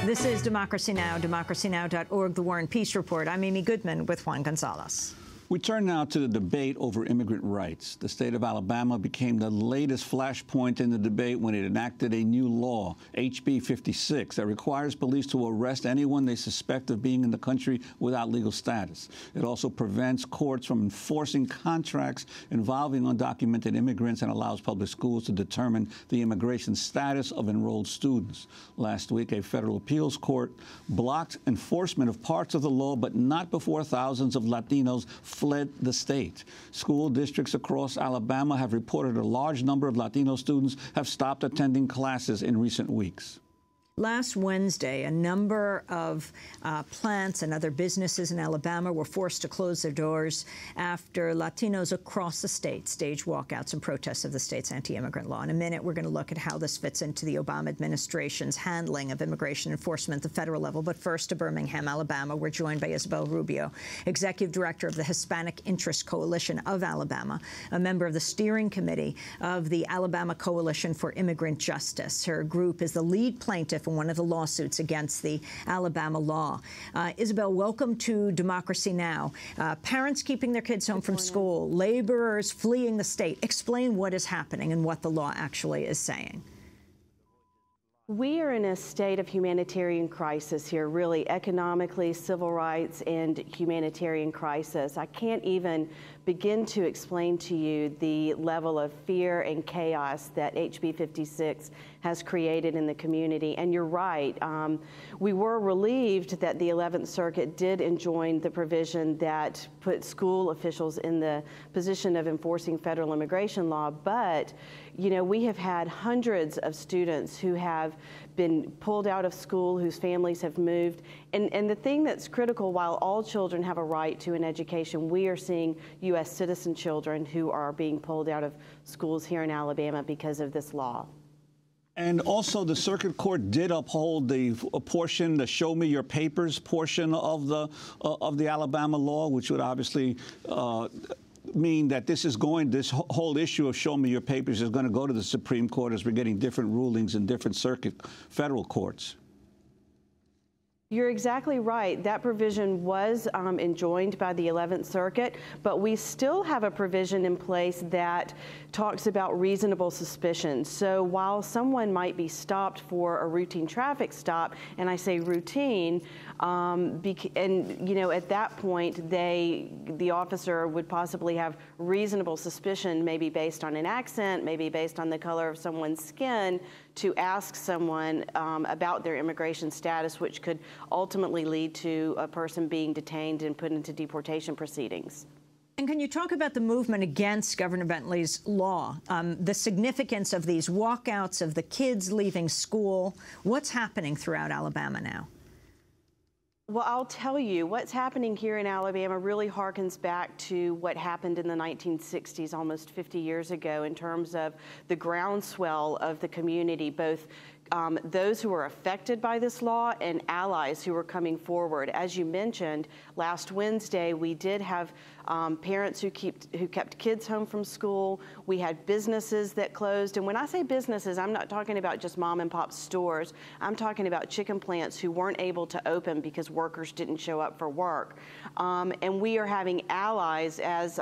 This is Democracy Now!, democracynow.org, the War and Peace Report. I'm Amy Goodman with Juan Gonzalez. We turn now to the debate over immigrant rights. The state of Alabama became the latest flashpoint in the debate when it enacted a new law, HB 56, that requires police to arrest anyone they suspect of being in the country without legal status. It also prevents courts from enforcing contracts involving undocumented immigrants and allows public schools to determine the immigration status of enrolled students. Last week, a federal appeals court blocked enforcement of parts of the law, but not before thousands of Latinos fled the state. School districts across Alabama have reported a large number of Latino students have stopped attending classes in recent weeks. Last Wednesday, a number of plants and other businesses in Alabama were forced to close their doors after Latinos across the state staged walkouts and protests of the state's anti-immigrant law. In a minute, we're going to look at how this fits into the Obama administration's handling of immigration enforcement at the federal level. But first to Birmingham, Alabama. We're joined by Isabel Rubio, Executive Director of the Hispanic Interest Coalition of Alabama, a member of the steering committee of the Alabama Coalition for Immigrant Justice. Her group is the lead plaintiff in one of the lawsuits against the Alabama law. Isabel, welcome to Democracy Now! Parents keeping their kids home from school, laborers fleeing the state. Explain what is happening and what the law actually is saying. We are in a state of humanitarian crisis here, really economically, civil rights, and humanitarian crisis. I can't even begin to explain to you the level of fear and chaos that HB 56 has created in the community. And you're right, we were relieved that the 11th Circuit did enjoin the provision that put school officials in the position of enforcing federal immigration law, but you know, we have had hundreds of students who have been pulled out of school, whose families have moved. And the thing that's critical, while all children have a right to an education, we are seeing U.S. citizen children who are being pulled out of schools here in Alabama because of this law. And also, the circuit court did uphold the portion, the "show me your papers" portion of the Alabama law, which would obviously mean that this whole issue of "show me your papers" is going to go to the Supreme Court as we're getting different rulings in different federal courts. You're exactly right. That provision was enjoined by the 11th Circuit, but we still have a provision in place that talks about reasonable suspicion. So while someone might be stopped for a routine traffic stop, and I say routine, and you know, at that point, the officer would possibly have reasonable suspicion, maybe based on an accent, maybe based on the color of someone's skin, to ask someone about their immigration status, which could ultimately lead to a person being detained and put into deportation proceedings. And can you talk about the movement against Governor Bentley's law, the significance of these walkouts, of the kids leaving school? What's happening throughout Alabama now? Well, I'll tell you, what's happening here in Alabama really harkens back to what happened in the 1960s, almost 50 years ago, in terms of the groundswell of the community, both those who were affected by this law and allies who were coming forward. As you mentioned, last Wednesday, we did have parents who kept kids home from school. We had businesses that closed. And when I say businesses, I'm not talking about just mom and pop stores. I'm talking about chicken plants who weren't able to open because workers didn't show up for work. And we are having allies, as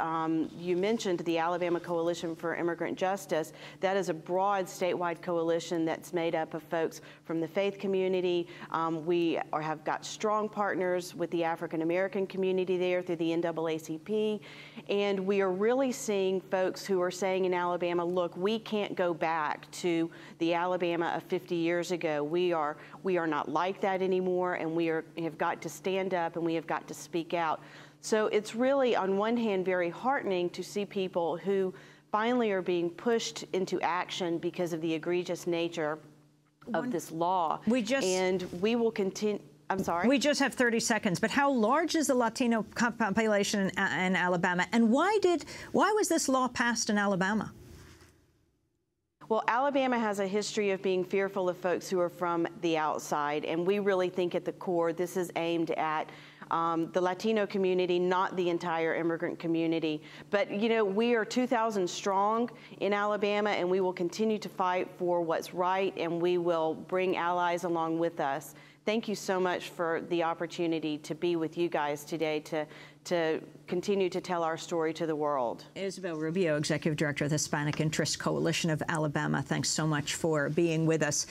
you mentioned, the Alabama Coalition for Immigrant Justice. That is a broad statewide coalition that's made up of folks from the faith community. We have got strong partners with the African American community there through the NAACP. And we are really seeing folks who are saying in Alabama, look, we can't go back to the Alabama of 50 years ago. We are not like that anymore, and we have got to stand up and we have got to speak out. So it's really, on one hand, very heartening to see people who finally are being pushed into action because of the egregious nature of this law. And we will continue. I'm sorry? We just have 30 seconds, but how large is the Latino population in Alabama, and why was this law passed in Alabama? Well, Alabama has a history of being fearful of folks who are from the outside, and we really think at the core this is aimed at the Latino community, not the entire immigrant community. But, you know, we are 2,000 strong in Alabama, and we will continue to fight for what's right, and we will bring allies along with us. thank you so much for the opportunity to be with you guys today to continue to tell our story to the world. Isabel Rubio, Executive Director of the Hispanic Interest Coalition of Alabama, thanks so much for being with us.